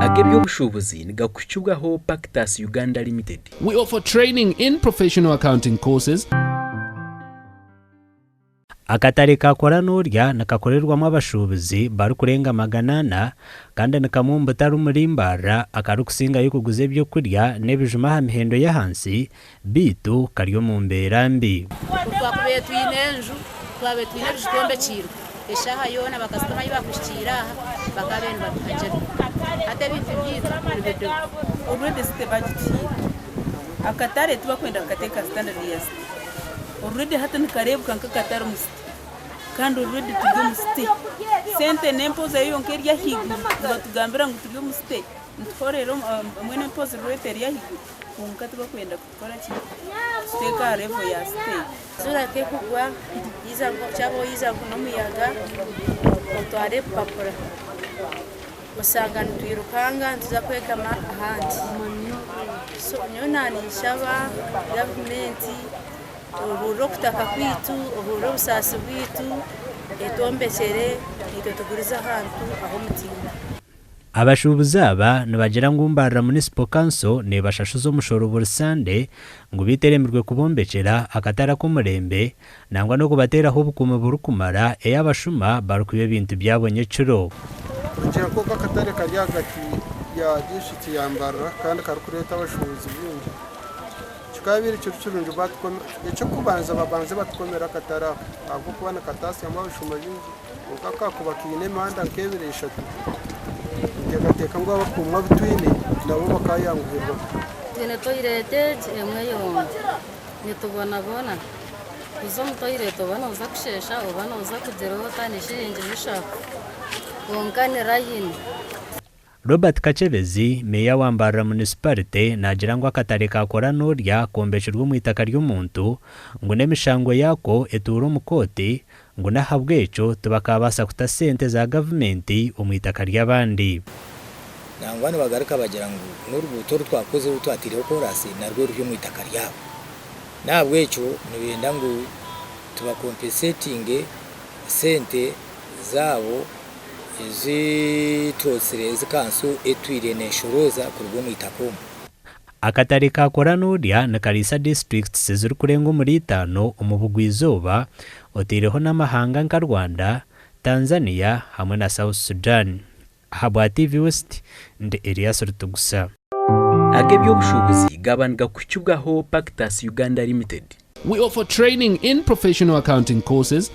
Abashuubuzi nikashuuburira Pactus Uganda Limited. We offer training in professional accounting courses. Akatare ka Koranorya nakakorerwamo abashuubuzi barukurenga maganana kandi nikamumbuta muri Mbarara akarukusinga yukuguza ebyo kurya nebijuma ha mihendo ya hansi beitu kariyo mu embeera mbi. Twakubiye twinenju twabe twinenju kikombe kiro eshaha yona bakasitoma yibakushikira bakabeni bakajera ate bintu byitu already stebagitira akatare tubakwenda kateka standard yes already hata nikarebu kakatare musti kandi already tujye musti sente nempoza yo nkerya higu batugambira ngo tujye musti ntorero mwene mpoza rete ya higu unka tubakwenda gukora ki steka revo ya stay zura ke kugwa iza ngo cyabo iza no muyaga otware papura usanga ntwirukanga ntuza kwekama ahandi so nyonani shaba government uburo kutaka kwitu uburo busasi bwitu etombekere itotuguriza ahantu aho mutinda. Abashuubuzi aba nibagira ngo Mbarara Munisiparite nebashashuza omushoro buri Sande ngo biteremerwe kubombekera akatara k'omurembe nangwa no kubateraho obukuumi burukumara ey'abashuma barikuba ebintu byabonye kiro. Kugira ko kakatare kari hagati ya district ya Mbarara kandi karukureta abashuubuzi bingi kikabiri cyo kirungi cyo kubanza babanze batukomera akatara ahubwo kubana katasi y'abashuma bingi ukakakubakine manda nkebere eshatu tekateka ngo abakumwa bitwine nabo bakayangurirwa tene toilette emwe yonde nitubona izo mu toilette ubona uza kushesha ubona uza kugeraho tani shiringi bishaka wonganira yini. Robert Kachebezi meya wa Mbarara Munisiparite nagira ngo akatare ka Koranorya kombekirwe mu itaka ry'omuntu ngo nemishango yako etura omukoti ngo nahabwa ekyo tubakabasa kuta sente za gavumenti omu itaka ry'abandi. Nangwa bagaruka bagira ngo n'urubuto twakoze rutwatiriho korasi narwo ryo mu itaka ryabo nabwo ekyo nibenda ngo tubakompensating sente zabo izitosire zikansu etwire neshoroza kurwo mu itako. Akatare ka Koranorya nakarisa districts ziri kurenga muri 5 omu bugwizoba otireho n'amahanga nka Rwanda, Tanzania hamwe na South Sudan. Ahabwa TV West ndi Elias Rutugusa. Abashuubuzi nikashuuburira Pactus Uganda Limited. We offer training in professional accounting courses.